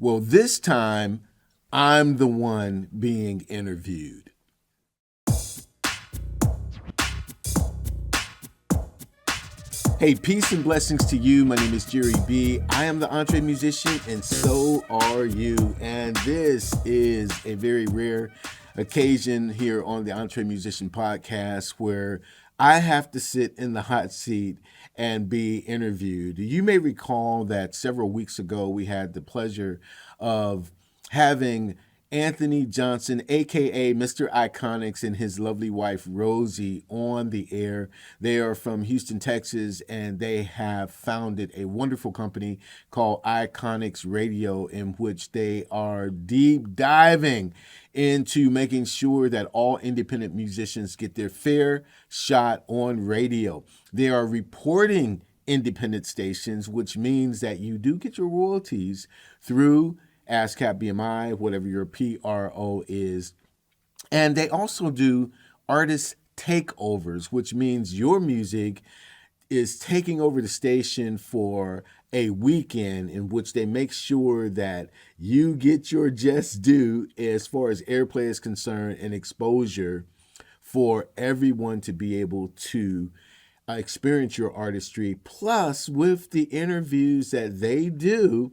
Well, this time I'm the one being interviewed. Hey, peace and blessings to you. My name is Jere B. I am the EntreMusician, and so are you. And this is a very rare occasion here on the EntreMusician podcast where I have to sit in the hot seat and be interviewed. You may recall that several weeks ago we had the pleasure of having Anthony Johnson, aka Mr. Iconix, and his lovely wife Rosii on the air. They are from Houston, Texas, and they have founded a wonderful company called Iconix Radio, in which they are deep diving into making sure that all independent musicians get their fair shot on radio. They are reporting independent stations, which means that you do get your royalties through ASCAP BMI, whatever your PRO is. And they also do artist takeovers, which means your music is taking over the station for a weekend in which they make sure that you get your just due as far as airplay is concerned and exposure for everyone to be able to experience your artistry. Plus, with the interviews that they do,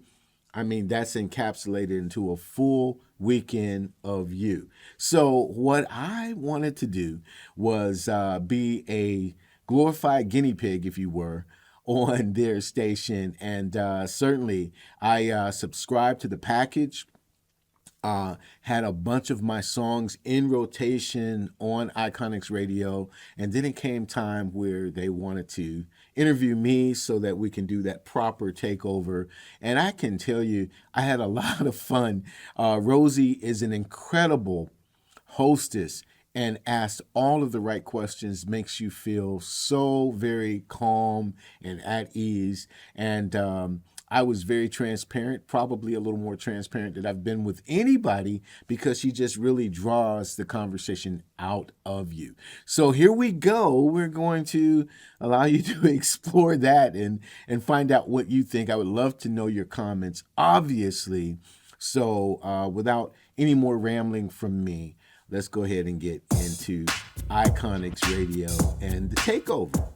I mean, that's encapsulated into a full weekend of you. So what I wanted to do was be a glorified guinea pig, if you were, on their station. And certainly I subscribed to the package. Had a bunch of my songs in rotation on Iconix Radio, and then it came time where they wanted to interview me so that we can do that proper takeover. And I can tell you, I had a lot of fun. Rosii is an incredible hostess and asks all of the right questions, makes you feel so very calm and at ease. And I was very transparent, probably a little more transparent than I've been with anybody, because she just really draws the conversation out of you. So here we go. We're going to allow you to explore that and find out what you think. I would love to know your comments, obviously. So without any more rambling from me, let's go ahead and get into Iconix Radio and the takeover.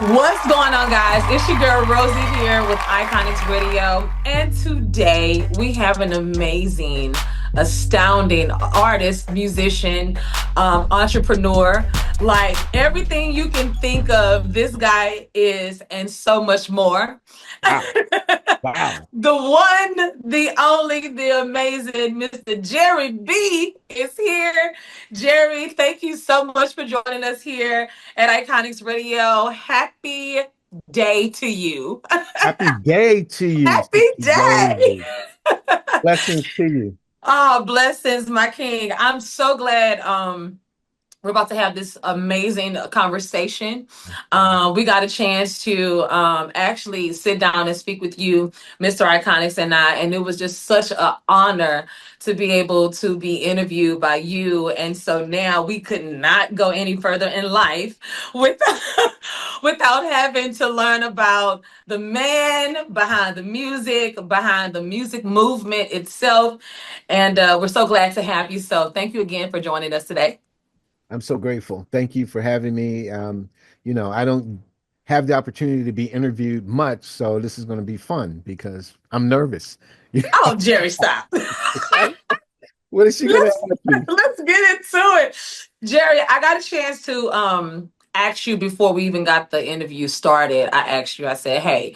What's going on, guys? It's your girl Rosii here with Iconix Radio, and today we have an amazing, astounding artist, musician, entrepreneur. Like everything you can think of, this guy is, and so much more. Wow. Wow. The one, the only, the amazing Mr. Jere B is here. Jere, thank you so much for joining us here at Iconix Radio. Happy day to you. Happy day to you. Happy day. Blessings to you. Oh, blessings, my king. I'm so glad we're about to have this amazing conversation. We got a chance to actually sit down and speak with you, Mr. Iconix, and I, and it was just such an honor to be able to be interviewed by you. And so now we could not go any further in life without having to learn about the man behind the music movement itself. And we're so glad to have you. So thank you again for joining us today. I'm so grateful. Thank you for having me. I don't have the opportunity to be interviewed much, so this is going to be fun because I'm nervous. Oh, Jere, stop. What is she going to ask me? Let's get into it. Jere, I got a chance to ask you before we even got the interview started. I asked you, I said, hey,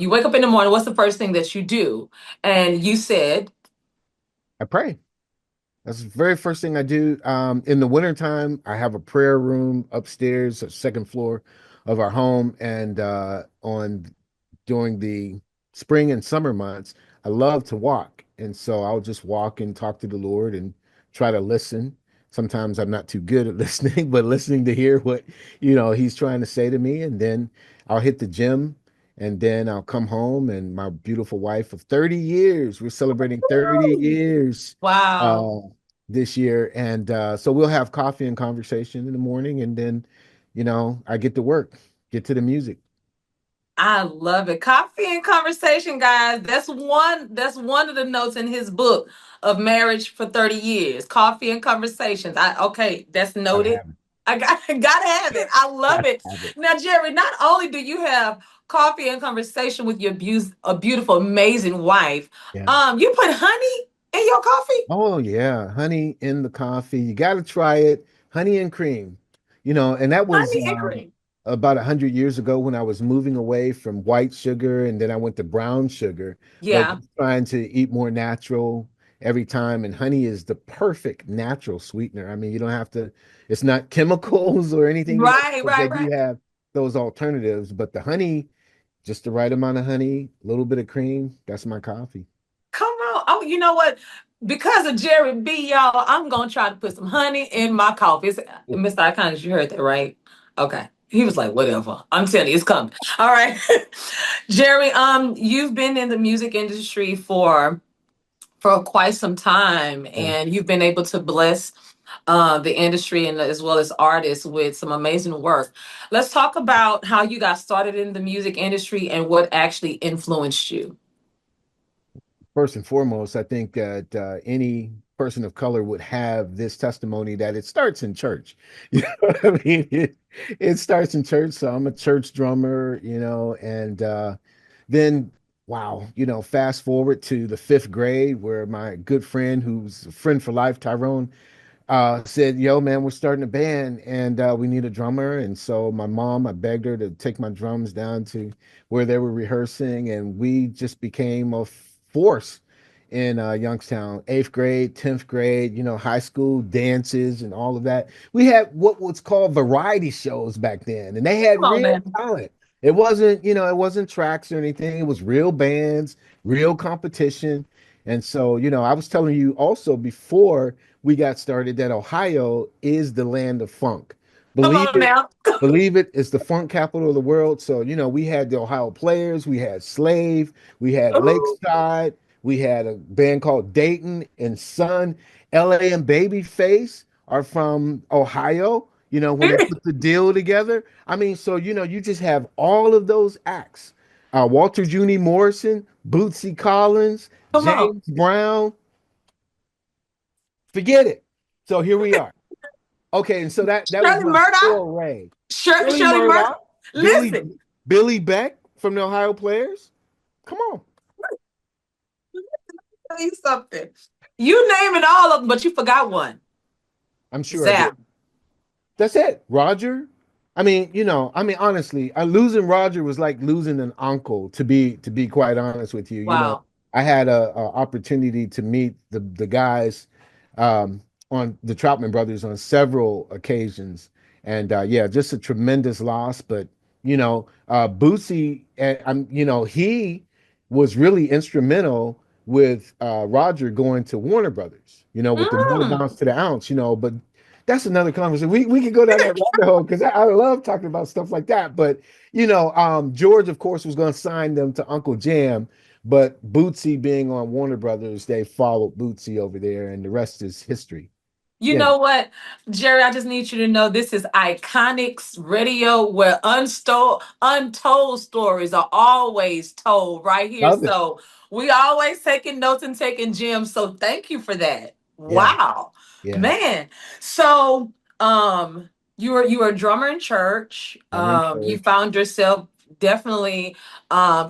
you wake up in the morning, what's the first thing that you do? And you said, I pray. That's the very first thing I do. In the wintertime, I have a prayer room upstairs, second floor of our home. And during the spring and summer months, I love to walk. And so I'll just walk and talk to the Lord and try to listen. Sometimes I'm not too good at listening, but listening to hear what, he's trying to say to me. And then I'll hit the gym. And then I'll come home, and my beautiful wife of 30 years, we're celebrating 30 years. Wow. This year. And so we'll have coffee and conversation in the morning. And then, I get to work, get to the music. I love it. Coffee and conversation, guys. That's one of the notes in his book of marriage for 30 years. Coffee and conversations. Okay, that's Gotta noted. have it. I gotta have it. I love Gotta it. have it. Now, Jerry, not only do you have coffee and conversation with your a beautiful, amazing wife, Yeah. you put honey in your coffee? Oh yeah, honey in the coffee. You got to try it. Honey and cream. And that was Honey and cream. about 100 years ago when I was moving away from white sugar and then I went to brown sugar, but Yeah. just trying to eat more natural every time. And honey is the perfect natural sweetener. I mean, you don't have to, it's not chemicals or anything, Right, because they right, do right. have those alternatives, but the honey, just the right amount of honey, a little bit of cream, that's my coffee. Come on. Oh, you know what? Because of Jerry B, y'all, I'm gonna try to put some honey in my coffee. Mr. Iconix, you heard that, right? Okay. He was like, whatever. I'm telling you, it's coming. All right. Jerry, you've been in the music industry for quite some time, Yeah. and you've been able to bless the industry and as well as artists with some amazing work. Let's talk about how you got started in the music industry and what actually influenced you. First and foremost, I think that any person of color would have this testimony that it starts in church. You know what I mean? It starts in church. So I'm a church drummer, and then, wow, fast forward to the fifth grade where my good friend, who's a friend for life, Tyrone, said, "Yo, man, we're starting a band and we need a drummer." And so my mom, I begged her to take my drums down to where they were rehearsing, and we just became a force in Youngstown. Eighth grade, 10th grade, high school dances and all of that. We had what was called variety shows back then, and they had Come on, real man. talent. It wasn't tracks or anything. It was real bands, real competition. And so, I was telling you also before we got started that Ohio is the land of funk. Come Believe on it, now. believe it, it's the funk capital of the world. So, we had the Ohio Players, we had Slave, we had Ooh. Lakeside, we had a band called Dayton and Son. LA and Babyface are from Ohio, when they put the deal together. I mean, so, you just have all of those acts. Walter Juni Morrison, Bootsy Collins, Come on. James Brown, forget it. So here we are. Okay, and so that was Shirley my Murdoch. foray. Shirley Shirley Murdoch. Murdoch, Billy Listen, Billy Beck from the Ohio Players. Come on. let me tell you something. You naming all of them, but you forgot one. I'm sure I did. Zap. That's it. Roger. Honestly, losing Roger was like losing an uncle, to be quite honest with you. Wow. I had a opportunity to meet the guys on the Troutman brothers on several occasions. And yeah, just a tremendous loss. But Bootsy, he was really instrumental with Roger going to Warner Brothers, with the more Mm. bounce to the ounce, but that's another conversation. We could go down that rabbit hole because I love talking about stuff like that. But George, of course, was going to sign them to Uncle Jam, but Bootsy being on Warner Brothers, they followed Bootsy over there, and the rest is history. You Yeah, know what, Jerry? I just need you to know this is Iconix Radio, where untold stories are always told right here. love it. So we always taking notes and taking gems. So thank you for that. Yeah, Wow, yeah. man. So you were a drummer in church. I'm in You church. found yourself definitely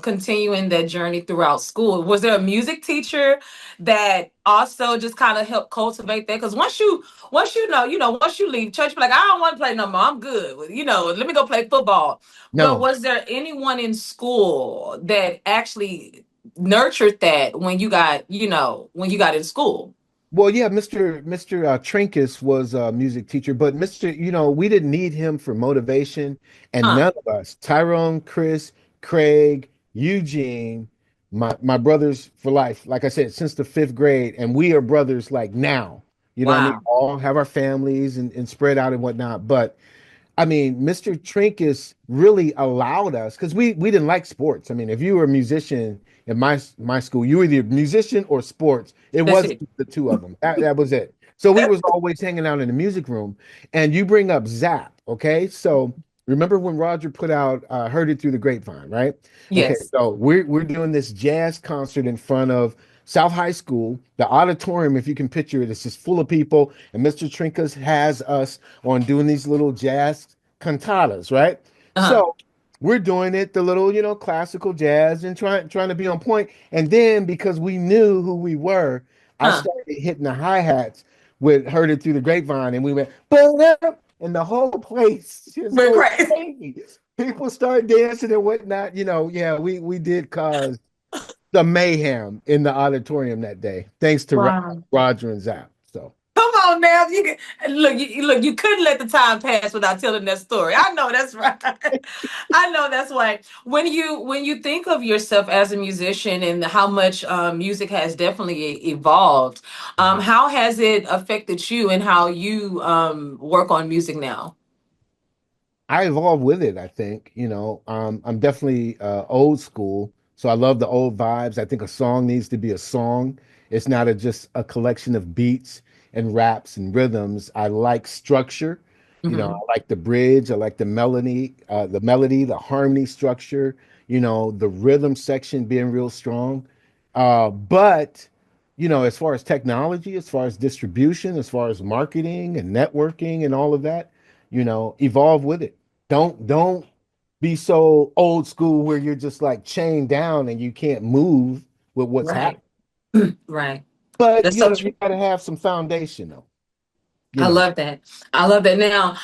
continuing that journey throughout school. Was there a music teacher that also just kind of help cultivate that? Because once you leave church, you're like, I don't want to play no more. I'm good. Let me go play football. But No. was there anyone in school that actually nurtured that when you got in school? Well, yeah, Mr. Trinkus was a music teacher, but we didn't need him for motivation, and Huh? none of us, Tyrone, Chris, Craig, Eugene, my brothers for life, like I said, since the fifth grade, and we are brothers like now. You know what I mean? Wow. All have our families and spread out and whatnot, but I mean, Mr. Trinkus really allowed us because we didn't like sports. I mean, if you were a musician in my school, you were either a musician or sports. It That's wasn't it. the two of them. That was it. So we was always hanging out in the music room. And you bring up Zap, okay? So Remember when Roger put out Heard It Through the Grapevine, right? Okay, Yes. so we're doing this jazz concert in front of South High School. The auditorium, if you can picture it, it's just full of people, and Mr. Trinkas has us on doing these little jazz cantatas, right? Uh-huh. So we're doing it, the little, classical jazz and trying to be on point. And then because we knew who we were, I Huh. started hitting the hi-hats with Heard It Through the Grapevine, and we went, "Ba-da," and the whole place just We're goes crazy. crazy. People start dancing and whatnot. Yeah, we did cause the mayhem in the auditorium that day, thanks to Wow. Roger and Zap. So Come on now, look. Look. You couldn't let the time pass without telling that story. I know that's right. I know that's right. When you think of yourself as a musician and how much music has definitely evolved, how has it affected you and how you work on music now? I evolved with it, I think. I'm definitely old school. So I love the old vibes. I think a song needs to be a song. It's not just a collection of beats and raps and rhythms. I like structure. Hmm. I like the bridge. I like the melody, the harmony structure, the rhythm section being real strong. But, as far as technology, as far as distribution, as far as marketing and networking and all of that, evolve with it. Don't be so old school where you're just like chained down and you can't move with what's Right. happening. Right. But That's so you true. gotta have some foundation though. You I know. love that. I love that. Now,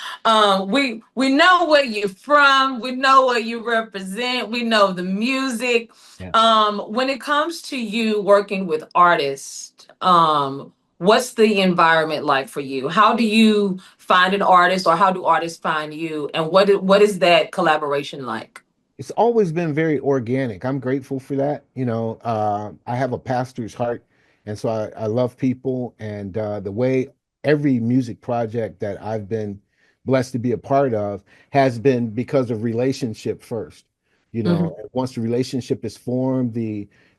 we know where you're from. We know what you represent. We know the music. Yeah. When it comes to you working with artists, what's the environment like for you? How do you find an artist, or how do artists find you? And what is that collaboration like? It's always been very organic. I'm grateful for that. I have a pastor's heart, and so I love people. And the way every music project that I've been blessed to be a part of has been because of relationship first. Hmm. And once the relationship is formed,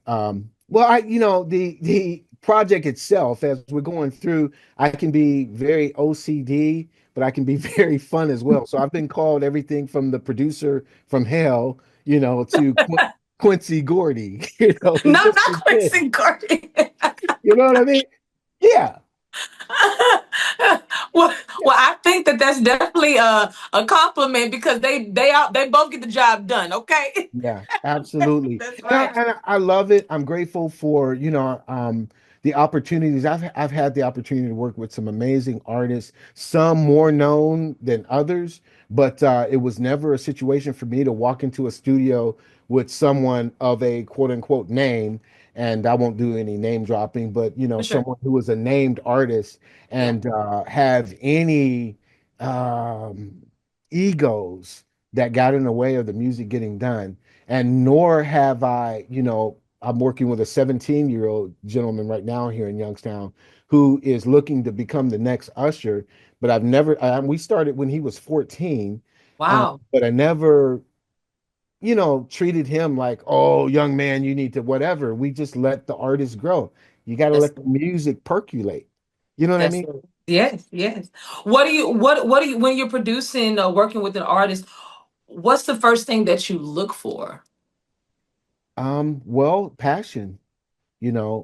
well, the project itself, as we're going through, I can be very OCD, but I can be very fun as well. So I've been called everything from the producer from hell, to Quincy Gordy. It's No, just not the thing. Quincy Garden. You know what I mean? Yeah, well, yeah, well, I think that that's definitely a compliment because they both get the job done. Okay, yeah, absolutely. that's And right. I love it. I'm grateful for, the opportunities. I've had the opportunity to work with some amazing artists, some more known than others, but it was never a situation for me to walk into a studio with someone of a quote unquote name. And I won't do any name dropping, but For sure. someone who was a named artist Yeah. and have any um, egos that got in the way of the music getting done. And nor have I'm working with a 17-year-old gentleman right now here in Youngstown who is looking to become the next usher. But we started when he was 14, Wow. but I never, treated him like, oh, young man, you need to whatever. We just let the artist grow. You got to That's let the music percolate. You know what I that's mean? it. Yes. Yes. What do you when you're producing or working with an artist? What's the first thing that you look for? Well, passion.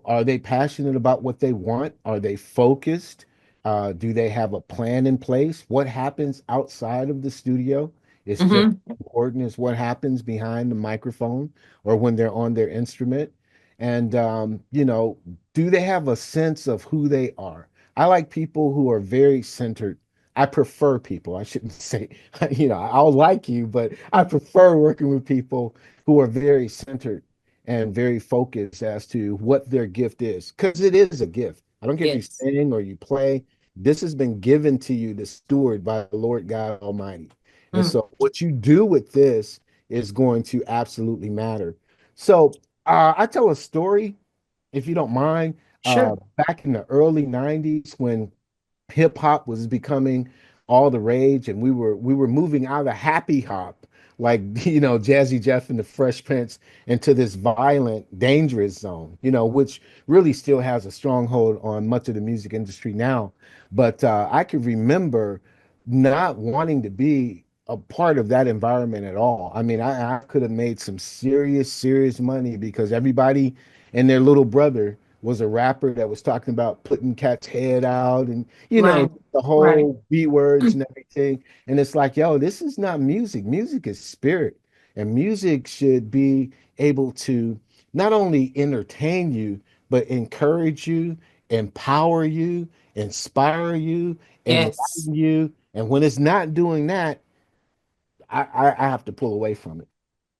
Are they passionate about what they want? Are they focused? Do they have a plan in place? What happens outside of the studio is just Hmm. as important as what happens behind the microphone or when they're on their instrument. And, do they have a sense of who they are? I like people who are very centered. I prefer people. I shouldn't say, I'll like you, but I prefer working with people who are very centered and very focused as to what their gift is, because it is a gift. I don't care if you Yes. sing or you play. This has been given to you to steward by the Lord God Almighty. And Mm. so what you do with this is going to absolutely matter. So I tell a story, if you don't mind, Sure. back in the early 90s when hip hop was becoming all the rage and we were moving out of happy hop like Jazzy Jeff and the Fresh Prince into this violent dangerous zone, which really still has a stronghold on much of the music industry now. But I could remember not wanting to be a part of that environment at all. I mean, I could have made some serious money because everybody and their little brother was a rapper that was talking about putting cat's head out and, Right. the Right. whole B words and everything. And it's like, yo, this is not music. Music is spirit. And music should be able to not only entertain you, but encourage you, empower you, inspire you, Yes. enlighten you. And when it's not doing that, I have to pull away from it,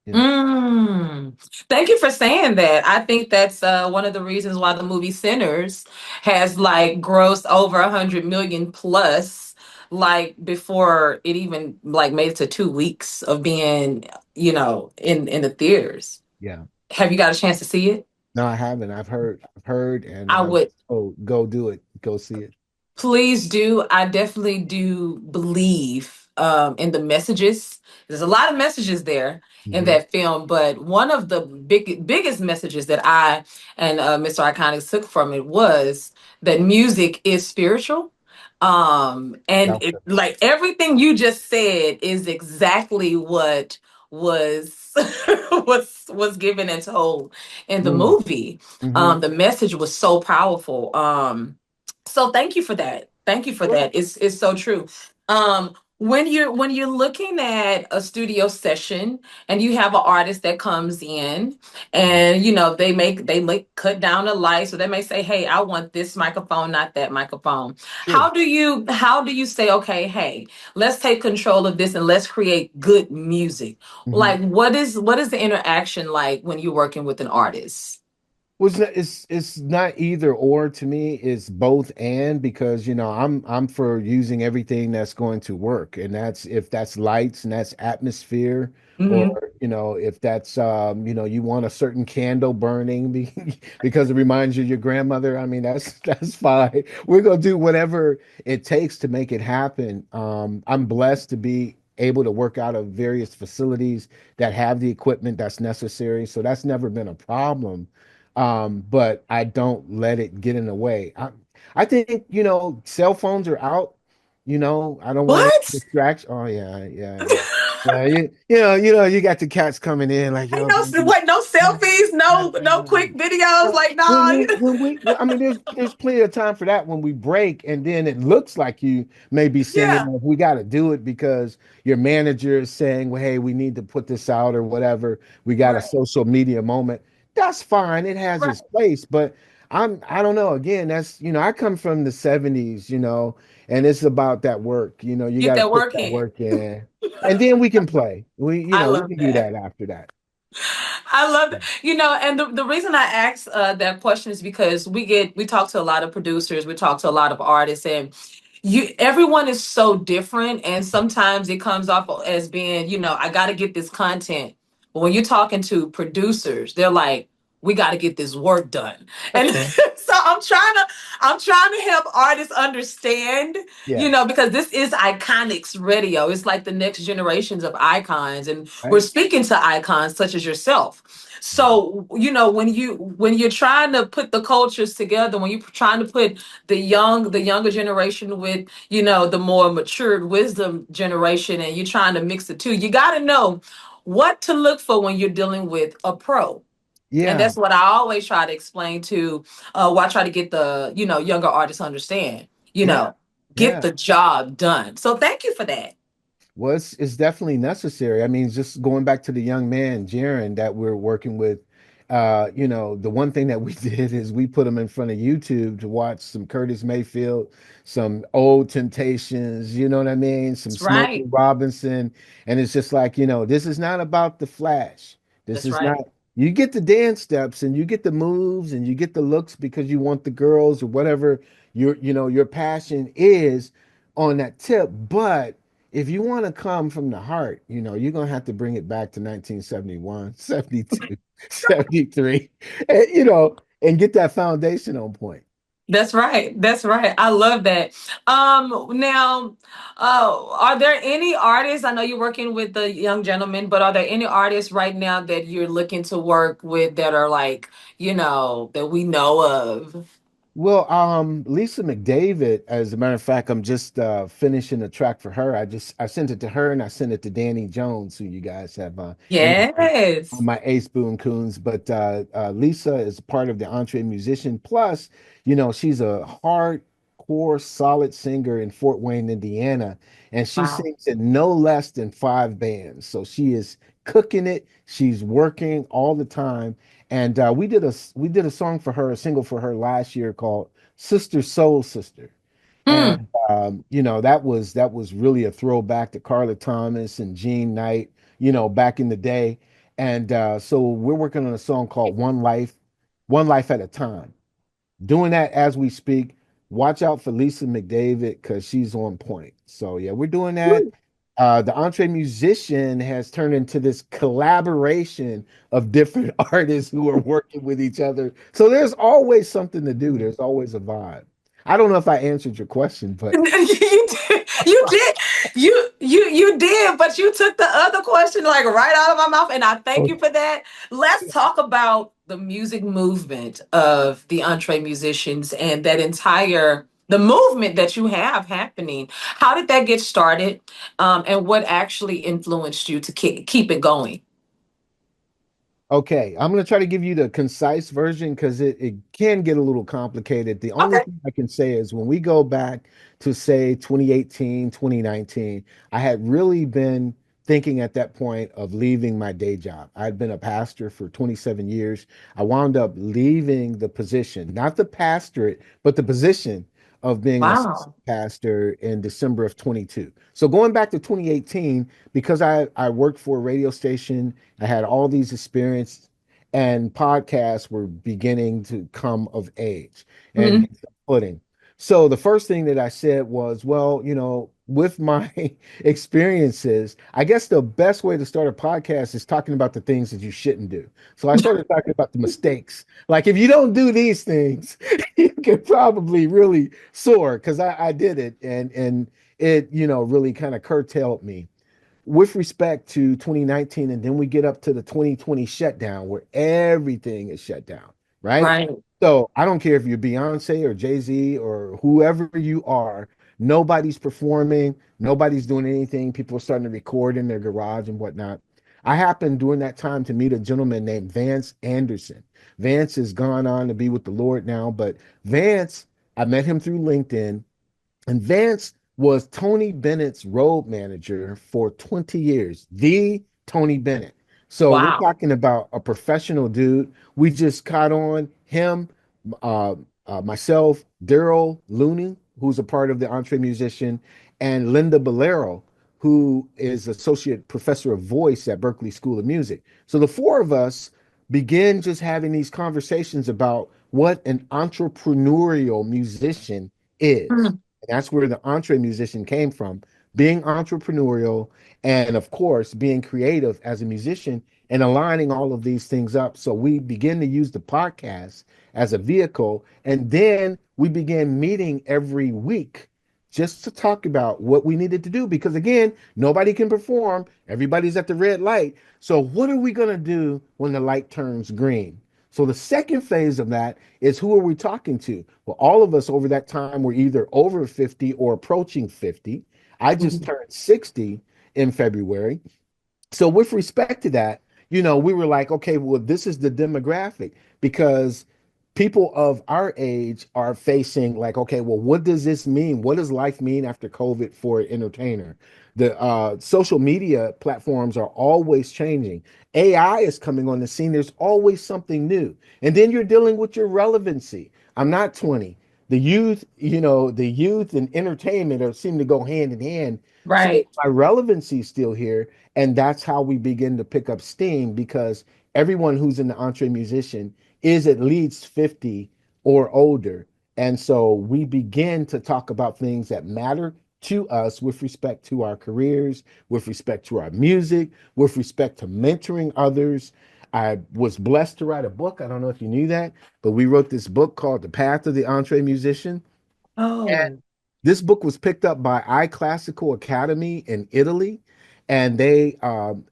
you know. Mm. Thank you for saying that. I think that's one of the reasons why the movie Sinners has like grossed over 100 million plus, like before it even like made it to 2 weeks of being, in the theaters. Yeah. Have you got a chance to see it? No, I haven't. I've heard, and I I would. oh, go do it. Go see it. Please do. I definitely do believe in the messages. There's a lot of messages there in Hmm. that film, but one of the biggest messages that I and Mr. Iconics took from it was that music is spiritual. And Yeah. it, like everything you just said is exactly what was was given and told in the Mm. movie. Hmm. The message was so powerful. So thank you for that. Thank you for Sure. that. It's so true. When you're looking at a studio session and you have an artist that comes in and they make cut down the lights, so they may say, "Hey, I want this microphone, not that microphone." Sure. How do you say, "Okay, hey, let's take control of this and let's create good music"? Hmm. Like what is the interaction like when you're working with an artist? Well, it's not either or to me. It's both and because I'm for using everything that's going to work, and that's if that's lights and that's atmosphere, or Hmm. if that's you want a certain candle burning because it reminds you of your grandmother. I mean that's fine. We're gonna do whatever it takes to make it happen. I'm blessed to be able to work out of various facilities that have the equipment that's necessary, so that's never been a problem, but I don't let it get in the way. I think, cell phones are out. I don't want any What? distraction. Oh yeah, yeah. Yeah, you got the cats coming in like, Ain't yo, no baby. what, no selfies, no quick videos. Well, Like, nah. I mean, there's plenty of time for that when we break, and then it looks like you may be sending Yeah, us. We got to do it because your manager is saying, well, hey, we need to put this out or whatever. We got a right, social media moment. That's fine. It has its right. place, but I don't know. Again, that's, I come from the 70s, and it's about that work. You Get got to that put work that in. work in, and then we can play. I We love can do that. that after that. I love it. And the reason I asked that question is because we talk to a lot of producers, we talk to a lot of artists, and everyone is so different, and sometimes it comes off as being, I got to get this content. But when you're talking to producers, they're like, we got to get this work done. That's And fine. so I'm trying to help artists understand, Yeah. because this is Iconics Radio. It's like the next generations of icons, and we're Right. speaking to icons such as yourself. So, when you're trying to put the cultures together, when you're trying to put the younger generation with, the more matured wisdom generation, and you're trying to mix the two, you got to know what to look for when you're dealing with a pro. And Yeah. that's what I always try to explain to, what I try to get the, younger artists understand, Yeah. get Yeah. the job done. So thank you for that. Well, it's definitely necessary. I mean, just going back to the young man, Jaron, that we're working with, the one thing that we did is we put him in front of YouTube to watch some Curtis Mayfield, some old Temptations, you know what I mean? Some That's Smokey right. Robinson. And it's just like, this is not about the flash. This That's is right. not, you get the dance steps and you get the moves and you get the looks because you want the girls or whatever your passion is on that tip. But if you want to come from the heart, you're going to have to bring it back to 1971, 72, 73, and, and get that foundation on point. That's right. That's right. I love that. Now, are there any artists? I know you're working with the young gentleman, but are there any artists right now that you're looking to work with that are like, that we know of? Well, Lisa McDavid, as a matter of fact, I'm just finishing a track for her. I sent it to her and I sent it to Danny Jones, who you guys have interviewed on Yes. my Ace Boon Coons. But Lisa is part of the EntreMusician. Plus, she's a hardcore, solid singer in Fort Wayne, Indiana, and she Wow. sings in no less than five bands. So she is cooking it. She's working all the time. And we did a song for her, a single for her last year called "Sister Soul Sister," Mm. and that was really a throwback to Carla Thomas and Jean Knight, back in the day. And so we're working on a song called One Life at a Time, doing that as we speak. Watch out for Lisa McDavid because she's on point. So yeah, we're doing that. The Entree Musician has turned into this collaboration of different artists who are working with each other. So there's always something to do. There's always a vibe. I don't know if I answered your question, but You did. You did. You did, but you took the other question like right out of my mouth, and I thank you for that. Let's talk about the music movement of the Entree Musicians and that entire the movement that you have happening. How did that get started, and what actually influenced you to keep it going? okay, I'm going to try to give you the concise version because it can get a little complicated. The only Okay. thing I can say is when we go back to say 2018, 2019, I had really been thinking at that point of leaving my day job. I'd been a pastor for 27 years. I wound up leaving the position, not the pastorate, but the position of being an assistant Wow. pastor in December of 22. So going back to 2018, because I worked for a radio station, I had all these experiences, and podcasts were beginning to come of age and Mhm. get some footing. So the first thing that I said was, well, with my experiences, I guess the best way to start a podcast is talking about the things that you shouldn't do. So I started talking about the mistakes. Like if you don't do these things, you could probably really soar because I did it, and it, really kind of curtailed me with respect to 2019, and then we get up to the 2020 shutdown where everything is shut down, right? Right. So I don't care if you're Beyonce or Jay-Z or whoever you are, nobody's performing, nobody's doing anything. People are starting to record in their garage and whatnot. I happened during that time to meet a gentleman named Vance Anderson. Vance has gone on to be with the Lord now, but Vance, I met him through LinkedIn. And Vance was Tony Bennett's road manager for 20 years, the Tony Bennett. So we're Wow. talking about a professional dude. We just caught on him, uh, myself, Daryl Looney, who's a part of the Entre Musician, and Linda Bolero, who is associate professor of voice at Berkeley School of Music. So the four of us begin just having these conversations about what an entrepreneurial musician is. Mm. And that's where the Entre Musician came from, being entrepreneurial and, of course, being creative as a musician and aligning all of these things up. So we begin to use the podcast as a vehicle. And then we began meeting every week just to talk about what we needed to do. Because again, nobody can perform, everybody's at the red light. So, what are we going to do when the light turns green? So the second phase of that is who are we talking to? Well, all of us over that time were either over 50 or approaching 50. I just Mhm. turned 60 in February. So with respect to that, we were like, okay, well, this is the demographic because people of our age are facing like, okay, well, what does this mean? What does life mean after COVID for an entertainer? The social media platforms are always changing. AI is coming on the scene. There's always something new. And then you're dealing with your relevancy. I'm not 20. The youth and entertainment are seem to go hand in hand. So Right. my relevancy is still here. And that's how we begin to pick up steam because everyone who's in the Entre Musician is at least 50 or older. And so we begin to talk about things that matter to us with respect to our careers, with respect to our music, with respect to mentoring others. I was blessed to write a book. I don't know if you knew that, but we wrote this book called The Path of the Entre Musician. Oh. This book was picked up by iClassical Academy in Italy, and they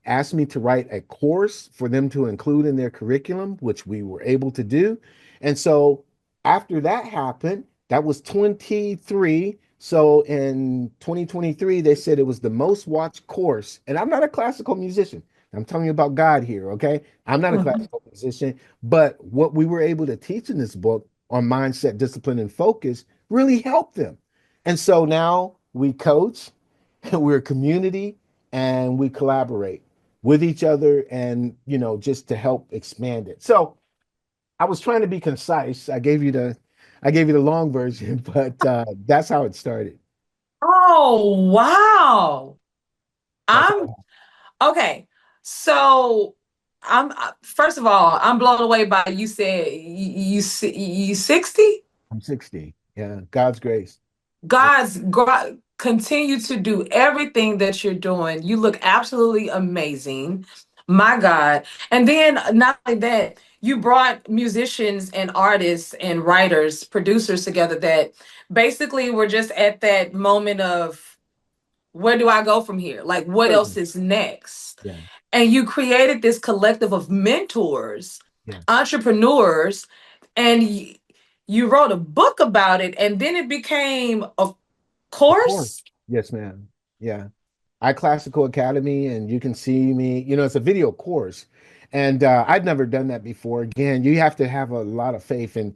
asked me to write a course for them to include in their curriculum, which we were able to do. And so After that happened, that was 23. So in 2023, they said it was the most watched course. And I'm not a classical musician. I'm telling you about God here, okay? I'm not a Mhm. classical musician, but what we were able to teach in this book on mindset, discipline, and focus really helped them. And so now we coach, we're a community, and we collaborate with each other and, just to help expand it. So I was trying to be concise. I gave you the long version, but that's how it started. Oh, wow. That's I'm how okay. So first of all, I'm blown away by you said you 60? I'm 60. Yeah, God's grace. Yeah, God continue to do everything that you're doing. You look absolutely amazing. My God. And then not only that, you brought musicians and artists and writers, producers together that basically were just at that moment of where do I go from here? Like what else certainly. is next? Yeah, And you created this collective of mentors, yeah. entrepreneurs, and you wrote a book about it, and then it became a Of course. course. Yes, ma'am. Yeah. iClassical Academy, and you can see me. It's a video course, and I'd never done that before. Again, you have to have a lot of faith. And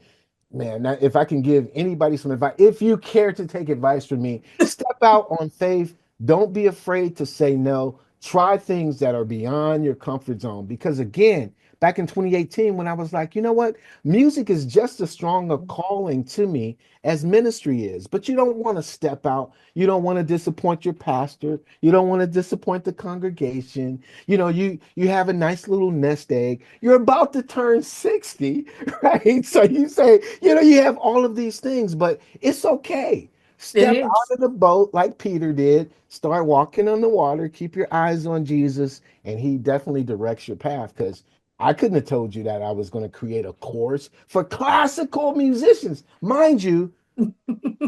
man, if I can give anybody some advice, if you care to take advice from me, step out on faith. Don't be afraid to say no. Try things that are beyond your comfort zone. Because again, back in 2018, when I was like, you know what, music is just as strong a calling to me as ministry is. But you don't want to step out. You don't want to disappoint your pastor. You don't want to disappoint the congregation. You have a nice little nest egg. You're about to turn 60, right? So you say, you have all of these things, but it's okay. It Step out is. of the boat like Peter did. Start walking on the water. Keep your eyes on Jesus, and he definitely directs your path. Because I couldn't have told you that I was going to create a course for classical musicians. Mind you,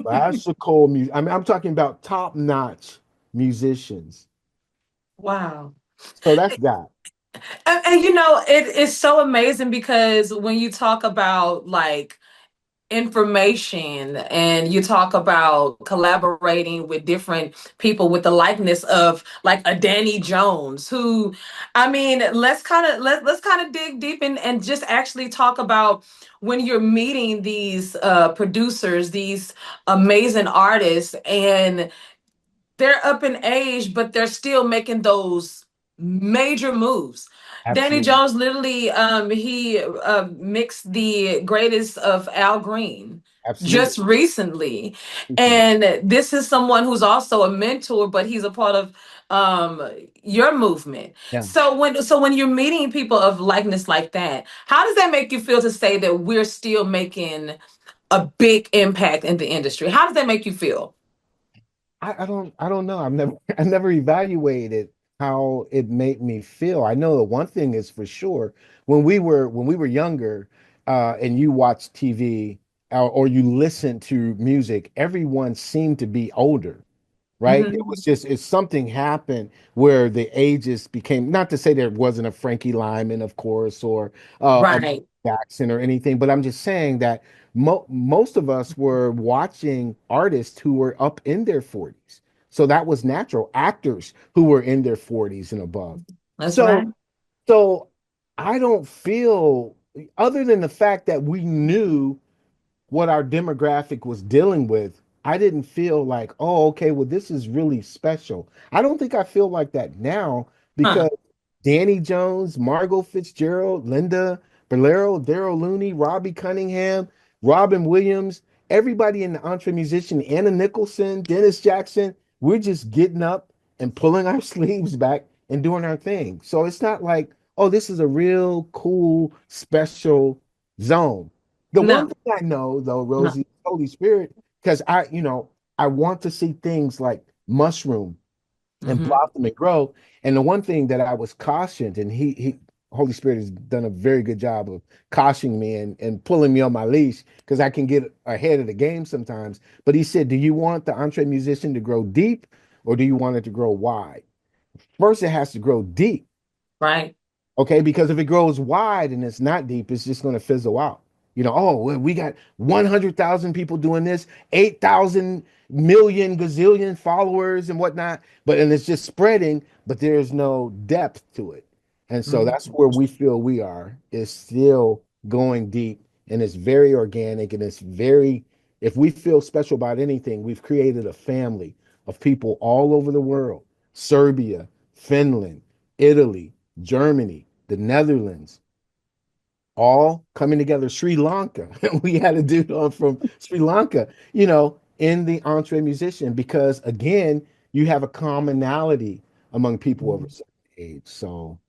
classical music. I mean, I'm talking about top-notch musicians. Wow. So that's that. And it is so amazing because when you talk about like information and you talk about collaborating with different people with the likeness of like a Danny Jones, who I mean let's kind of dig deep and just actually talk about when you're meeting these producers, these amazing artists, and they're up in age, but they're still making those major moves. Danny Absolutely. Jones literally he mixed the greatest of Al Green Absolutely. just recently. Appreciate it. And this is someone who's also a mentor, but he's a part of um your movement. Yeah. So when you're meeting people of likeness like that, how does that make you feel to say that we're still making a big impact in the industry? How does that make you feel? I don't know. I never evaluated how it made me feel. I know that one thing is for sure. When we were younger, and you watched TV, or you listened to music, everyone seemed to be older, right? It was Mhm. just it's something happened where the ages became, not to say there wasn't a Frankie Lyman, of course, or a Right. Jackson or anything, but I'm just saying that most of us were watching artists who were up in their 40s. So that was natural. Actors who were in their 40s and above. That's So right. so I don't feel, other than the fact that we knew what our demographic was dealing with, I didn't feel like, oh, okay, well, this is really special. I don't think I feel like that now Huh. because Danny Jones, Margot Fitzgerald, Linda Bolero, Daryl Looney, Robbie Cunningham, Robin Williams, everybody in the EntreMusician, Anna Nicholson, Dennis Jackson, we're just getting up and pulling our sleeves back and doing our thing. So it's not like, oh, this is a real cool, special zone. The one No, thing I know though, no. Rosie, Holy Spirit, because I want to see things like mushroom and Hmm. blossom and grow. And the one thing that I was cautioned, and Holy Spirit has done a very good job of cautioning me and pulling me on my leash because I can get ahead of the game sometimes. But he said, do you want the EntreMusician to grow deep or do you want it to grow wide? First, it has to grow deep. Right. Okay, because if it grows wide and it's not deep, it's just going to fizzle out. Oh, well, we got 100,000 people doing this, 8,000 million gazillion followers and whatnot, and it's just spreading, but there's no depth to it. And so that's Mhm. where we feel we are, is still going deep, and it's very organic, and it's very, if we feel special about anything, we've created a family of people all over the world: Serbia, Finland, Italy, Germany, the Netherlands, all coming together. Sri Lanka. We had a dude on from Sri Lanka, in the EntreMusician, because again, you have a commonality among people over a certain age. So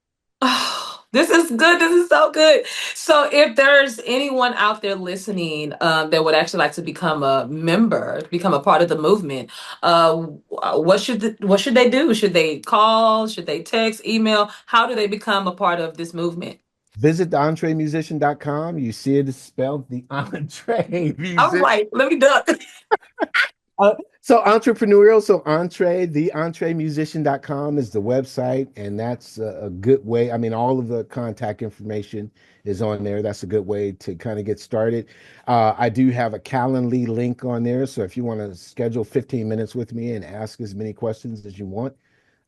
Oh, this is good. This is so good. So, if there's anyone out there listening that would actually like to become a member, become a part of the movement, what should they do? Should they call? Should they text, email? How do they become a part of this movement? visit the entremusician.com. You see it is spelled the entree All music. right, let me duck. So entrepreneurial, so the entremusician.com is the website, and that's a good way. I mean, all of the contact information is on there. That's a good way to kind of get started. I do have a Calendly link on there. So if you want to schedule 15 minutes with me and ask as many questions as you want,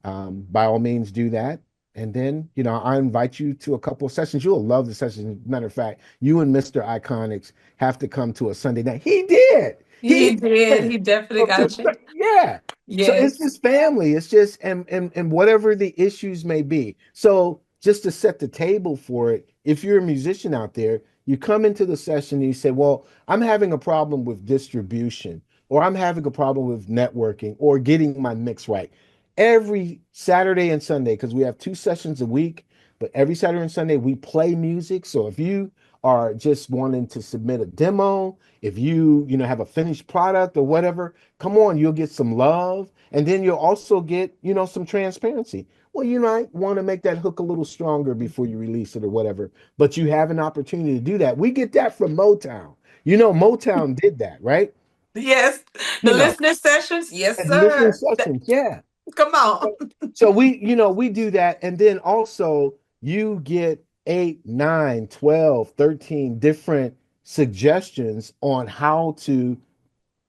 by all means do that. And then, I invite you to a couple of sessions. You'll love the sessions. Matter of fact, you and Mr. Iconix have to come to a Sunday night. He did. He He did. did. He definitely got a chance. Yeah. So it's Yes. just family. It's just and whatever the issues may be. So just to set the table for it, if you're a musician out there, you come into the session and you say, well, I'm having a problem with distribution, or I'm having a problem with networking or getting my mix right. Every Saturday and Sunday, because we have 2 sessions a week, but every Saturday and Sunday we play music. So if you are just wanting to submit a demo, if you have a finished product or whatever, come on, you'll get some love, and then you'll also get, some transparency. Well, you might want to make that hook a little stronger before you release it or whatever, but you have an opportunity to do that. We get that from Motown. Motown did that, right? Yes. The You know, listening sessions. Yes, and listening sir. sessions, yeah. Come on. So we do that. And then also you get 8, 9, 12, 13 different suggestions on how to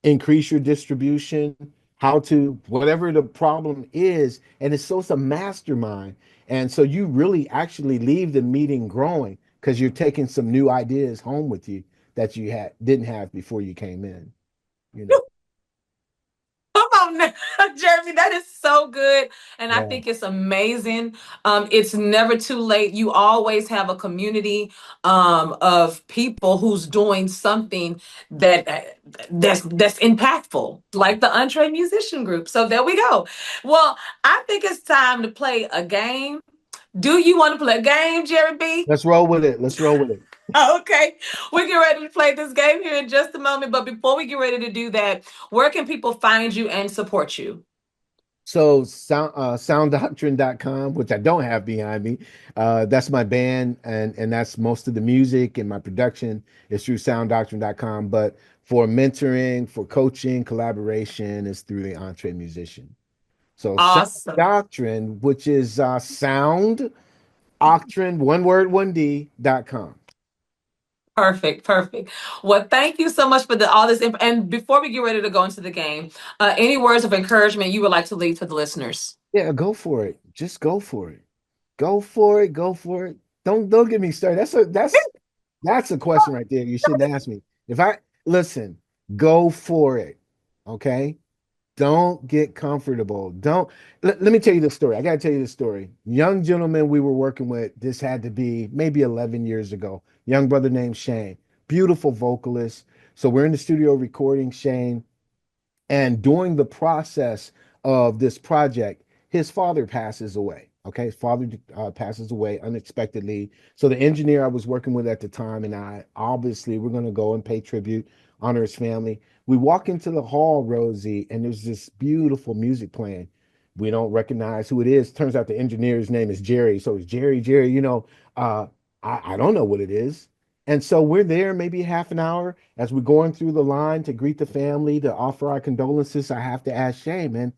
increase your distribution, how to, whatever the problem is. And it's a mastermind. And so you really actually leave the meeting growing, because you're taking some new ideas home with you that you didn't have before you came in, you know. Come on now, Jeremy. That is so good. And I Yeah, think it's amazing. It's never too late. You always have a community of people who's doing something that's impactful, like the Entree Musician Group. So there we go. Well, I think it's time to play a game. Do you want to play a game, Jerry B? let's roll with it. Let's roll with it. Okay, we get ready to play this game here in just a moment. But before we get ready to do that, where can people find you and support you? So sounddoctrine.com, which I don't have behind me. That's my band, and that's most of the music, and my production is through sounddoctrine.com. But for mentoring, for coaching, collaboration is through the Entree Musician. So Sound Awesome. Doctrine, which is sound doctrine, one word, 1D.com. Perfect. Perfect. Well, thank you so much for all this. And before we get ready to go into the game, any words of encouragement you would like to leave to the listeners? Yeah, go for it. Just go for it. Go for it. Go for it. Don't get me started. That's a question right there. You shouldn't ask me. If I listen, go for it. Okay. Don't get comfortable. Don't let me tell you the story. I gotta tell you the story. Young gentleman we were working with, this had to be maybe 11 years ago. Young brother named Shane, beautiful vocalist. So we're in the studio recording Shane. And during the process of this project, his father passes away. Okay, his father passes away unexpectedly. So the engineer I was working with at the time and I, obviously, we're going to go and pay tribute, honor his family. We walk into the hall, Rosie, and there's this beautiful music playing. We don't recognize who it is. Turns out the engineer's name is Jerry. So it's Jerry. I don't know what it is. And so we're there maybe half an hour as we're going through the line to greet the family, to offer our condolences. I have to ask Shay, man,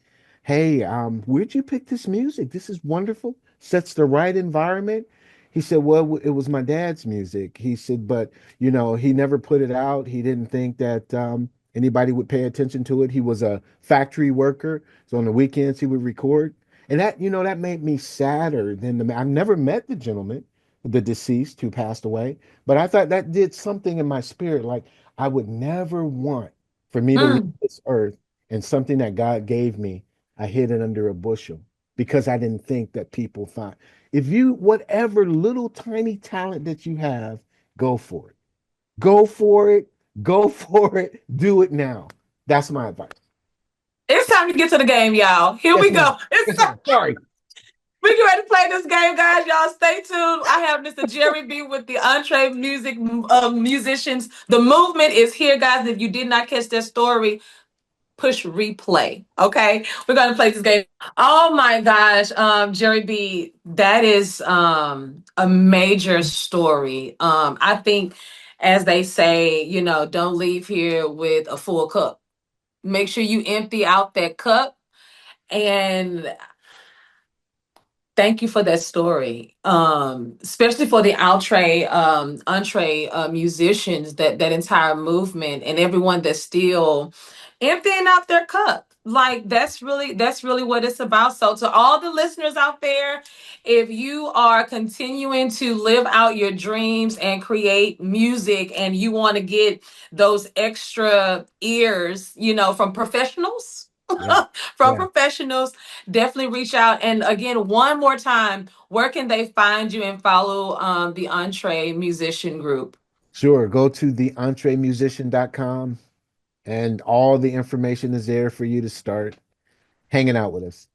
hey, where'd you pick this music? This is wonderful. Sets the right environment. He said, well, it was my dad's music. He said, but he never put it out. He didn't think that anybody would pay attention to it. He was a factory worker, so on the weekends he would record. And that made me sadder than I've never met the gentleman, the deceased who passed away, but I thought that did something in my spirit. Like, I would never want for me to leave Mm. this earth and something that God gave me, I hid it under a bushel because I didn't think that people thought. If you, whatever little tiny talent that you have, go for it. Go for it. Go for it. Do it now. That's my advice. It's time to get to the game, y'all. Here Yes, we ma'am. go. It's Yes, ma'am. Sorry. We get ready to play this game, guys. Y'all stay tuned. I have Mr. Jere B with the musicians. The movement is here, guys. If you did not catch that story, push replay. Okay, we're gonna play this game. Oh my gosh, Jere B, that is a major story. I think, as they say, don't leave here with a full cup. Make sure you empty out that cup. And thank you for that story, especially for the entree musicians, that entire movement, and everyone that's still emptying out their cup. Like, that's really what it's about. So to all the listeners out there, if you are continuing to live out your dreams and create music, and you want to get those extra ears, from professionals, Yeah. from Yeah. professionals, definitely reach out. And again, one more time, where can they find you and follow the Entree Musician Group? Sure. Go to the EntreMusician.com and all the information is there for you to start hanging out with us.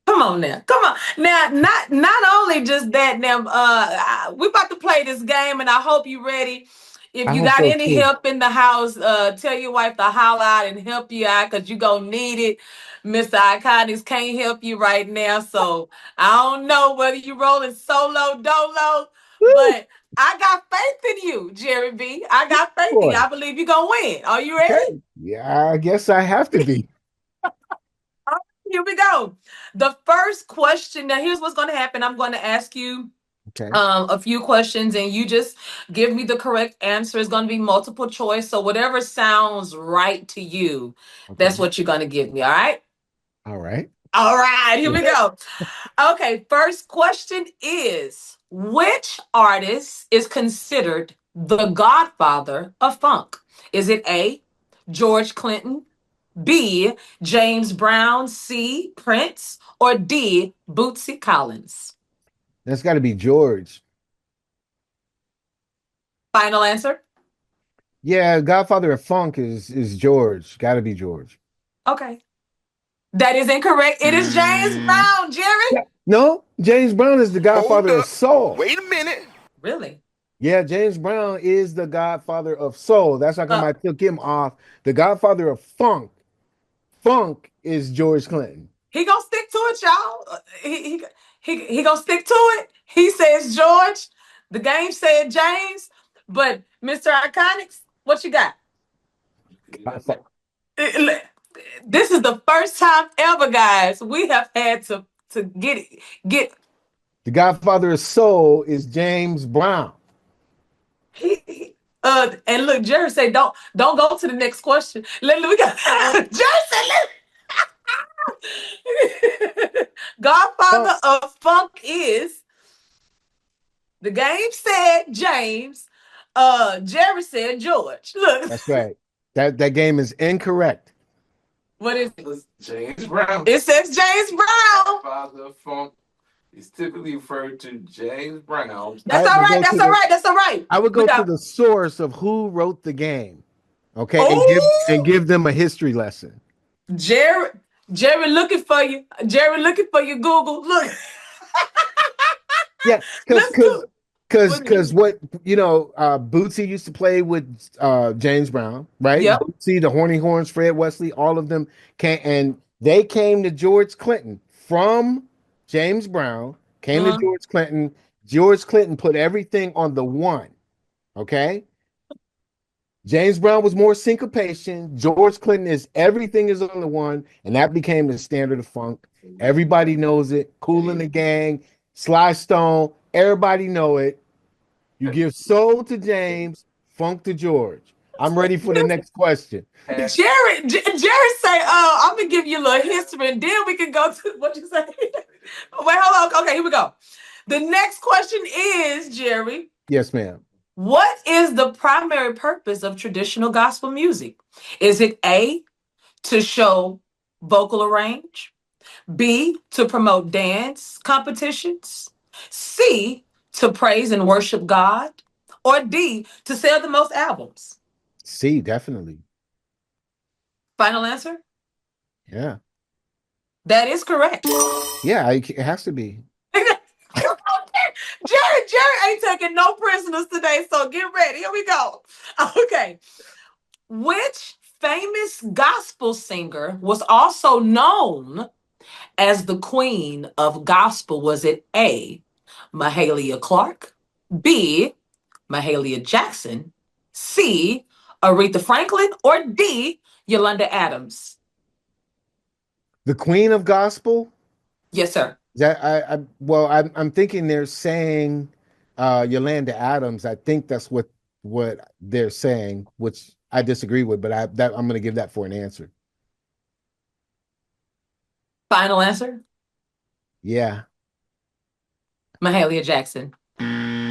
Come on now, come on now. Not only just that. Now, we about to play this game, and I hope you're ready. If I you hope got so any too. help in the house, tell your wife to holler out and help you out, because you're gonna need it. Mr. Iconix can't help you right now, so I don't know whether you're rolling solo, dolo, Woo! but I got faith in you, Jere B. I got faith in you. Boy. I believe you're gonna win. Are you ready? Okay. Yeah, I guess I have to be. Here we go. The first question. Now, here's what's going to happen. I'm going to ask you Okay. a few questions, and you just give me the correct answer. It's going to be multiple choice. So whatever sounds right to you, that's Okay. what you're going to give me. All right. All right. All right. Here we go. Okay. First question is, which artist is considered the godfather of funk? Is it A, George Clinton, B, James Brown, C, Prince, or D, Bootsy Collins? That's got to be George. Final answer? Yeah, Godfather of Funk is George. Got to be George. Okay. That is incorrect. It is James Brown, Yeah. Jerry. No, James Brown is the Godfather of soul. Wait a minute. Really? Yeah, James Brown is the Godfather of soul. That's how come Uh, I took him off. The Godfather of funk. Funk is George Clinton. he gonna stick to it, y'all. He gonna stick to it. He says George. The game said James. But Mr. Iconics, what you got? This is the first time ever, guys, we have had to get The Godfather of soul is James Brown. and look, Jerry said, don't go to the next question. We got Jerry said, Godfather of Funk is, the game said James. Jerry said George. Look. That's right. That game is incorrect. What is it? It was James Brown. It says James Brown. Father of funk is typically referred to James Brown. That's all right. That's all right. That's all right. I would go to the source of who wrote the game. Okay. And give them a history lesson. Jerry looking for you. Jerry looking for you, Google. Look. Yeah, because what Bootsy used to play with James Brown, right? Yep. Bootsy, the Horny Horns, Fred Wesley, all of them they came to George Clinton from James Brown, came to George Clinton. George Clinton put everything on the one. Okay. James Brown was more syncopation. George Clinton is everything is on the one, and that became the standard of funk. Everybody knows it. Kool and the Gang, Sly Stone, Everybody know it. You give soul to James, funk to George. I'm ready for the next question. Jerry say, I'm gonna give you a little history, and then we can go to what you say. Wait, hold on. Okay, here we go. The next question is, Jerry. Yes, ma'am. What is the primary purpose of traditional gospel music? Is it A, to show vocal range? B, to promote dance competitions? C, to praise and worship God? Or D, to sell the most albums? C, definitely. Final answer? Yeah. That is correct. Yeah, it has to be. Jerry ain't taking no prisoners today, so get ready. Here we go. Okay. Which famous gospel singer was also known as the queen of gospel? Was it A, Mahalia Clark, B, Mahalia Jackson, C, Aretha Franklin, or D, Yolanda Adams? The queen of gospel? Yes, sir. I'm thinking they're saying Yolanda Adams. I think that's what they're saying, which I disagree with, but I'm going to give that for an answer. Final answer? Yeah. Mahalia Jackson.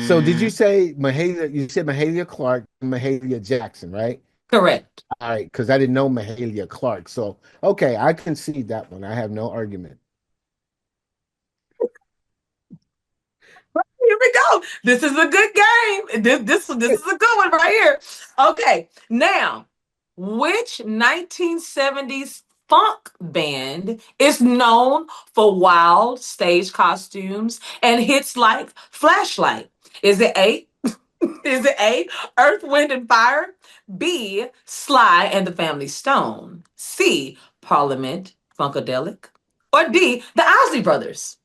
So did you say Mahalia? You said Mahalia Clark, Mahalia Jackson, right? Correct. All right, because I didn't know Mahalia Clark. So okay, I concede that one. I have no argument. Here we go. This is a good game. This is a good one right here. Okay, now, which 1970s funk band is known for wild stage costumes and hits like Flashlight? Is it A? Is it A, Earth, Wind, and Fire? B, Sly and the Family Stone? C, Parliament Funkadelic? Or D, the Ozzy Brothers?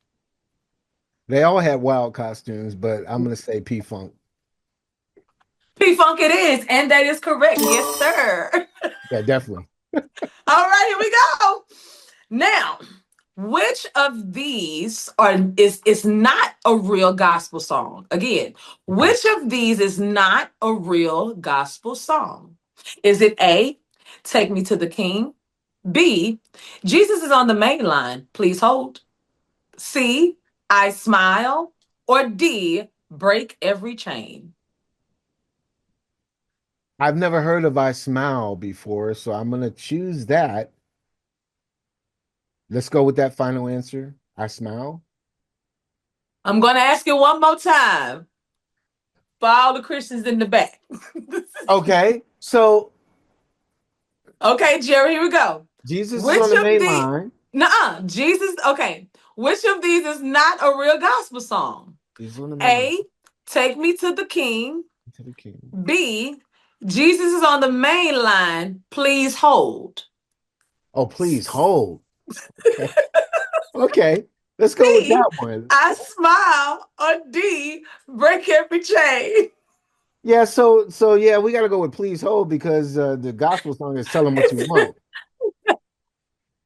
They all had wild costumes, but I'm going to say P-Funk. P-Funk it is, and that is correct. Yes, sir. Yeah, definitely. All right, here we go. Now, which of these is not a real gospel song? Again, which of these is not a real gospel song? Is it A, Take Me to the King? B, Jesus is on the main line, please hold? C, I Smile? Or D, Break Every Chain? I've never heard of I Smile before, so I'm going to choose that. Let's go with that final answer. I Smile. I'm going to ask you one more time for all the Christians in the back. Okay, so. Okay, Jerry, here we go. Jesus is on the main line. Nuh-uh. Jesus, okay. Which of these is not a real gospel song? A, Take Me to the King. B, Jesus is on the main line, please hold. Oh, please hold. Okay. Okay. Let's go with that one. I Smile. Or D, Break Every Chain. Yeah, so yeah, we got to go with please hold because the gospel song is tell them what you want.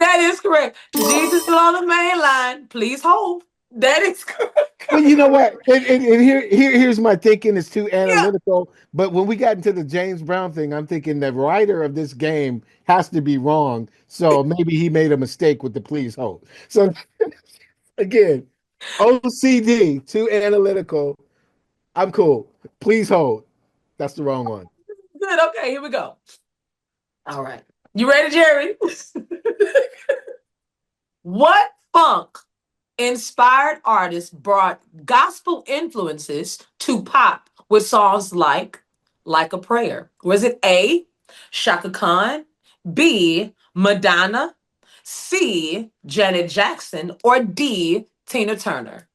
That is correct. Jesus is on the main line, please hold. That is correct. Well, you know what? And here's my thinking. It's too analytical. Yeah. But when we got into the James Brown thing, I'm thinking the writer of this game has to be wrong. So maybe he made a mistake with the please hold. So again, OCD, too analytical. I'm cool. Please hold. That's the wrong one. Good. Okay, here we go. All right. You ready, Jerry? What funk inspired artists brought gospel influences to pop with songs like a Prayer? Was it A, Shaka Khan, B, Madonna, C, Janet Jackson, or D, Tina Turner?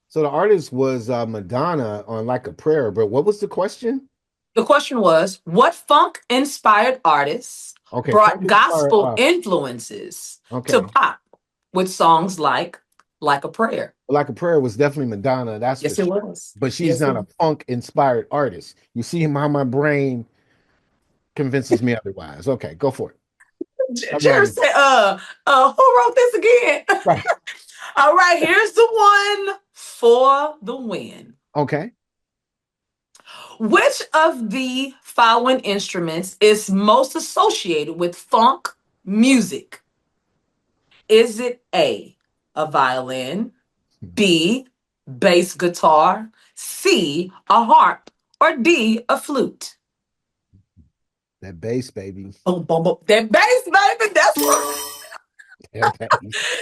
So the artist was Madonna on Like a Prayer, but what was the question? The question was, what funk-inspired artists brought gospel influences to pop with songs like a Prayer? Like a Prayer was definitely Madonna. That's yes, it was. But she's not a funk-inspired artist. You see how my brain convinces me otherwise. Okay, go for it. Jerry said, who wrote this again? Right. All right, here's the one for the win. Okay. Which of the following instruments is most associated with funk music? Is it A, a violin, B, bass guitar, C, a harp, or D, a flute? That bass, baby. Boom, boom, boom. That bass, baby, that's what. That bass.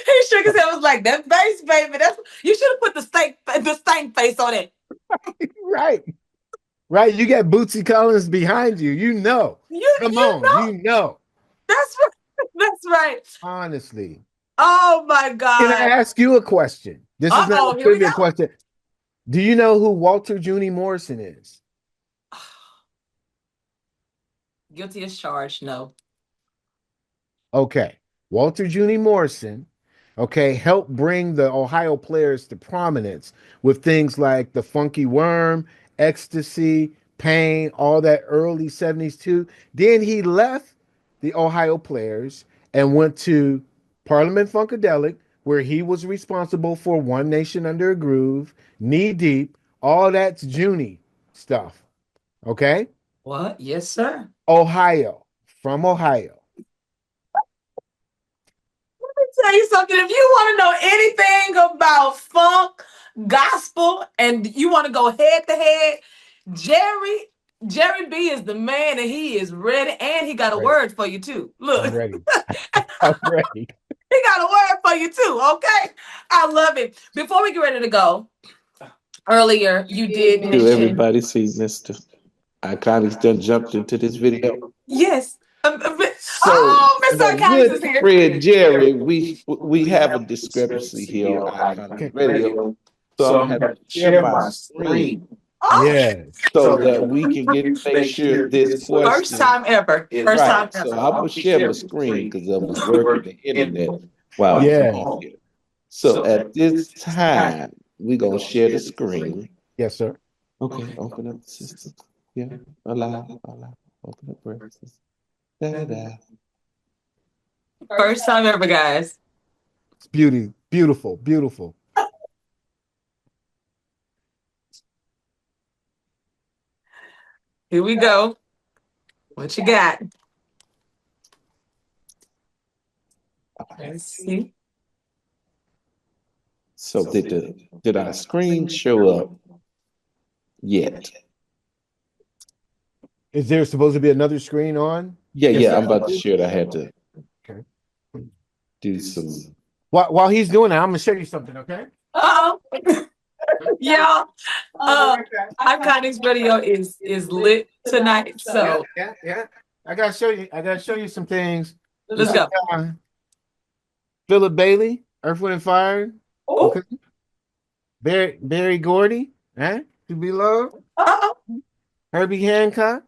He shook his head, was like, that bass, baby. That's you should have put the stank face on it. Right. Right. You got Bootsy Collins behind you. You know. Come on. know. You know. That's right. That's right. Honestly. Oh my God. Can I ask you a question? This is not a trivia question. Do you know who Walter Juni Morrison is? Guilty as charged, no. Okay. Walter Juni Morrison, okay, helped bring the Ohio Players to prominence with things like the Funky Worm, Ecstasy, Pain, all that early 70s too. Then he left the Ohio Players and went to Parliament Funkadelic, where he was responsible for One Nation Under a Groove, Knee Deep, all that's Juni stuff. Okay? What? Yes, sir. Ohio, from Ohio. Let me tell you something. If you want to know anything about funk, gospel, and you want to go head to head, Jere B is the man, and he is ready, and he got a word for you too. Look, I'm ready. I'm ready. He got a word for you too. Okay, I love it. Before we get ready to go, earlier you did mention. Do everybody see Mr. Iconix done jumped into this video? Yes. So, Mr. Iconix is here. Fred Jerry, we have a discrepancy here on Iconix Radio. So I'm having to share my screen. Yes. So that we can make sure this question. First time ever. First time ever. So I'm gonna share my screen because I was working the internet while I was on here. So at this time, we're gonna share the screen. Yes, sir. Okay, open up the system. Yeah, allow. Open up breakfast. Da-da. First time ever, guys. It's beautiful. Here we go. What you got? Let's see. So did our screen show up yet? Is there supposed to be another screen on? Yeah, I'm about to share it. I had to do some. While he's doing that, I'm gonna show you something, okay? Yeah. Iconix Radio is lit tonight. So yeah. I gotta show you some things. Let's go. Philip Bailey, Earth, Wind and Fire. Okay. Barry Gordy, To Be Loved. Herbie Hancock.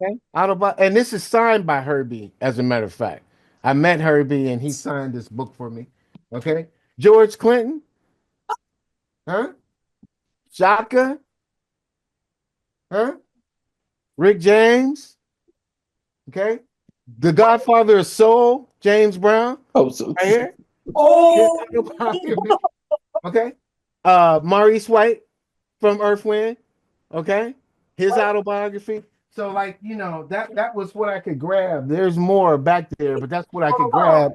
Okay. Autobot, and this is signed by Herbie, as a matter of fact. I met Herbie and he signed this book for me. Okay. George Clinton. Shaka. Rick James. Okay. The Godfather of Soul, James Brown. Oh, so right here. Okay. Maurice White from Earth Wind. Okay. His autobiography. So, like, that was what I could grab. There's more back there, but that's what I could grab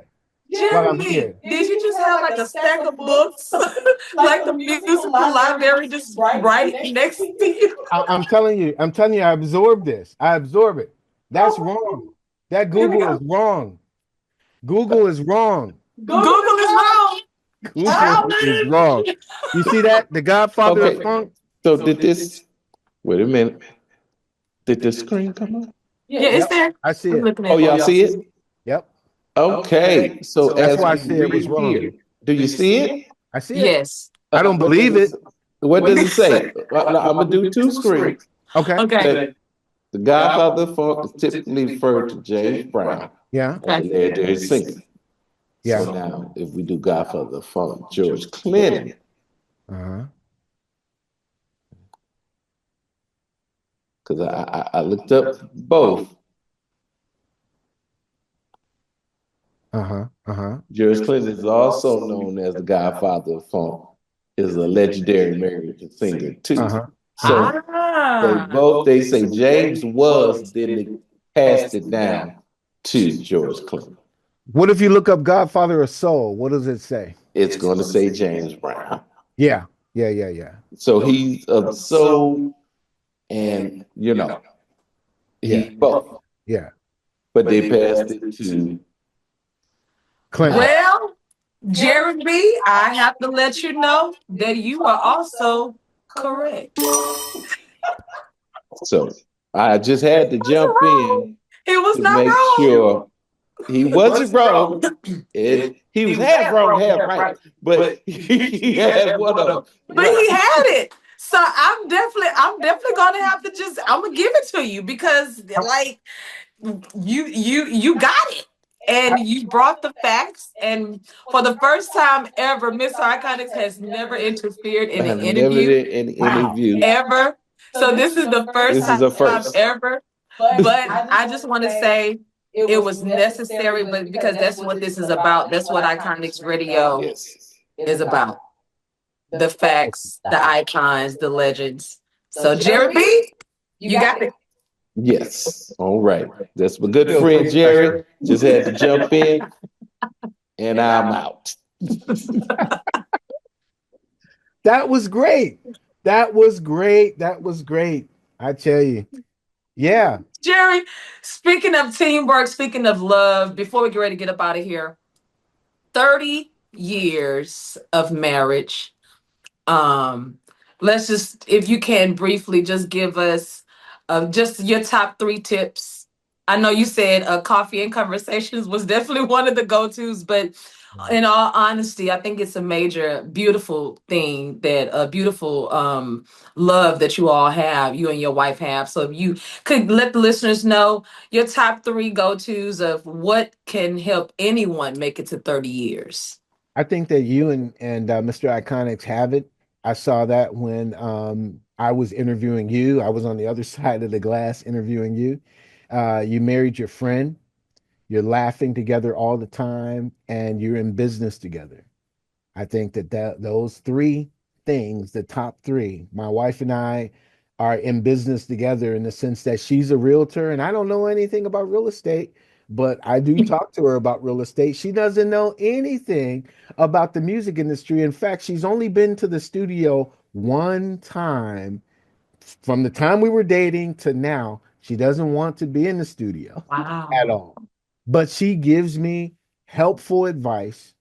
while I'm here. Did you just have like a stack of books, like the musical library, just right next to you? I'm telling you, I absorb this. I absorb it. That's wrong. That Google is wrong. Google is wrong. Google is wrong. Google is wrong. You see that? The Godfather of Funk. So did this? Wait a minute. Did the screen come up? Yeah, it's there. I see it. Oh, y'all see it? Yep. Okay. So that's as why I said it was wrong. Here, do you see it? I see it. Yes. I don't believe it. What does it say? I'm gonna do two screens. Okay. The Godfather of Funk is typically referred to James Brown. Yeah. They're singing. Yeah. So now, if we do Godfather of Funk, George Clinton. Because I looked up both. George Clinton is also known as the godfather of funk, is a legendary American singer too. So they say James was, then they passed it down to George Clinton. What if you look up Godfather of Soul? What does it say? It's going to say James Brown. Yeah. So he's of soul, and he both. Yeah. But they passed it to Clinton. Well, Jere B, I have to let you know that you are also correct. So I just had to jump in. He was to not make wrong. Sure he wasn't wrong. He was half wrong, half right. But he had one of them. But he had it. So I'm definitely gonna have to I'm gonna give it to you because like you got it. And you brought the facts, and for the first time ever, Mr. Iconix has never interfered in an interview ever. So this is the first time ever. But I just want to say it was necessary, but because that's what this is about. That's what Iconix Radio is about. The facts, the icons, the legends. So Jere B, you got it. Yes. All right. That's my good friend Jerry. Just had to jump in, and I'm out. That was great. That was great. I tell you. Yeah. Jerry, speaking of teamwork, speaking of love, before we get ready to get up out of here, 30 years of marriage. Let's just, if you can briefly just give us just your top 3 tips. I know you said coffee and conversations was definitely one of the go-tos, but in all honesty, I think it's a major, beautiful thing, that a beautiful love that you all have, you and your wife have. So if you could let the listeners know your top 3 go-tos of what can help anyone make it to 30 years. I think that you and Mr. Iconix have it. I saw that when I was interviewing you. I was on the other side of the glass interviewing you. You married your friend. You're laughing together all the time, and you're in business together. I think that those 3 things, the top 3, my wife and I are in business together in the sense that she's a realtor, and I don't know anything about real estate, but I do talk to her about real estate. She doesn't know anything about the music industry. In fact, she's only been to the studio one time from the time we were dating to now. She doesn't want to be in the studio at all. But she gives me helpful advice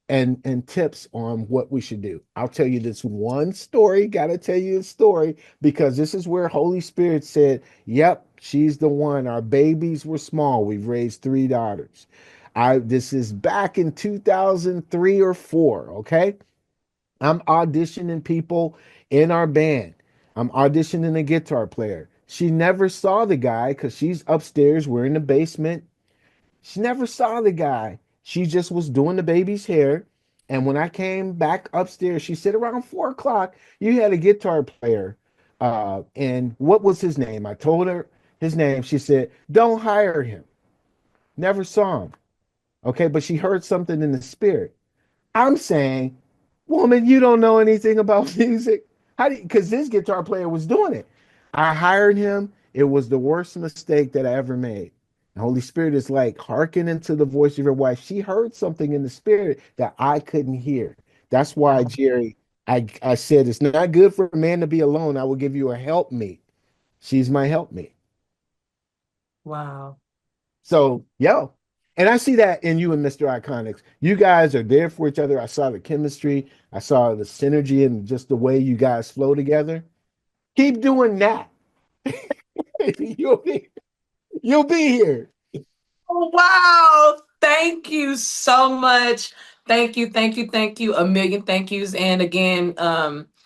and tips on what we should do. I'll tell you this one story, gotta tell you a story, because this is where Holy Spirit said, yep, she's the one. Our babies were small. We've raised 3 daughters. This is back in 2003 or 4, okay? I'm auditioning people in our band. I'm auditioning a guitar player. She never saw the guy because she's upstairs. We're in the basement. She never saw the guy. She just was doing the baby's hair. And when I came back upstairs, she said around 4 o'clock, you had a guitar player. And what was his name? I told her his name. She said, don't hire him. Never saw him. Okay, but she heard something in the spirit. I'm saying, woman, you don't know anything about music. Because this guitar player was doing it. I hired him. It was the worst mistake that I ever made. The Holy Spirit is like, hearken into the voice of your wife. She heard something in the spirit that I couldn't hear. That's why, Jerry, I said it's not good for a man to be alone. I will give you a helpmate. She's my helpmate. Wow. So, yo. And I see that in you and Mr. Iconix. You guys are there for each other. I saw the chemistry. I saw the synergy and just the way you guys flow together. Keep doing that. You'll be here. Wow. Thank you so much. Thank you. A million thank yous. And again,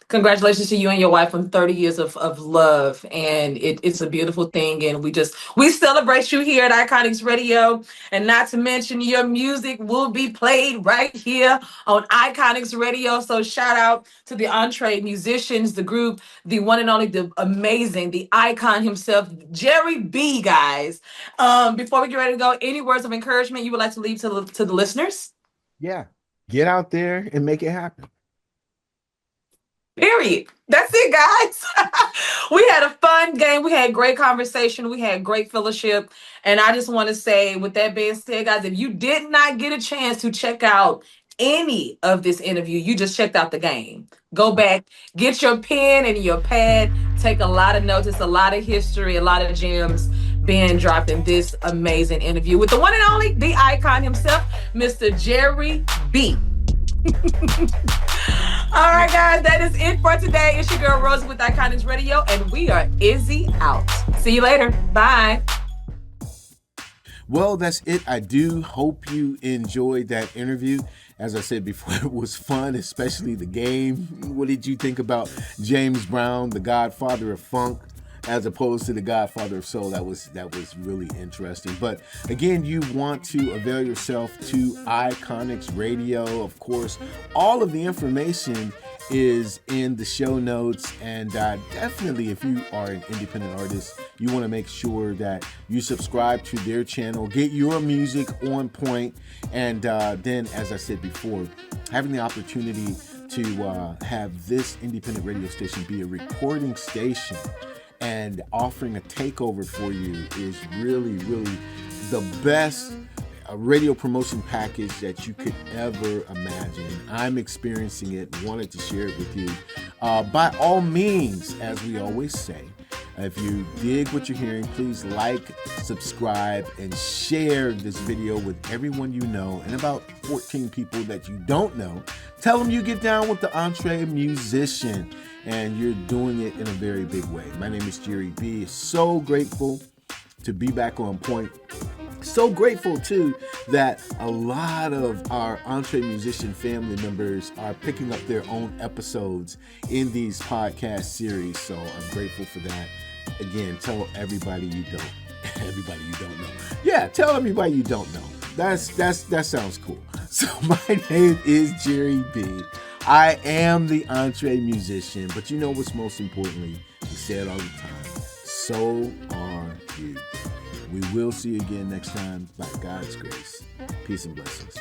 Congratulations to you and your wife on 30 years of love. And it's a beautiful thing. And we celebrate you here at Iconix Radio. And not to mention, your music will be played right here on Iconix Radio. So shout out to the EntreMusicians, the group, the one and only, the amazing, the icon himself, Jere B, guys. Before we get ready to go, any words of encouragement you would like to leave to the listeners? Yeah. Get out there and make it happen. Period. That's it, guys. We had a fun game. We had great conversation. We had great fellowship. And I just want to say, with that being said, guys, if you did not get a chance to check out any of this interview, you just checked out the game. Go back, get your pen and your pad, take a lot of notes. It's a lot of history, a lot of gems being dropped in this amazing interview with the one and only, the icon himself, Mr. Jere B. All right, guys, that is it for today. It's your girl Rosii with Iconix Radio, and we are Izzy out. See you later. Bye. Well, that's it. I do hope you enjoyed that interview. As I said before, it was fun, especially the game. What did you think about James Brown, the godfather of funk, as opposed to the godfather of soul? That was really interesting. But again, you want to avail yourself to Iconix Radio. Of course, all of the information is in the show notes, and definitely, if you are an independent artist, you want to make sure that you subscribe to their channel, get your music on point, and then, as I said before, having the opportunity to have this independent radio station be a recording station and offering a takeover for you is really, really the best radio promotion package that you could ever imagine. I'm experiencing it, wanted to share it with you. By all means, as we always say, if you dig what you're hearing, please like, subscribe, and share this video with everyone you know and about 14 people that you don't know. Tell them you get down with the EntreMusician, and you're doing it in a very big way. My name is Jere B. So grateful to be back on point. So grateful too that a lot of our EntreMusician family members are picking up their own episodes in these podcast series. So I'm grateful for that. Again, tell everybody you don't know. Yeah, tell everybody you don't know. That sounds cool. So my name is Jere B. I am the EntreMusician, but you know what's most importantly, we say it all the time, so are you. We will see you again next time by God's grace. Peace and blessings.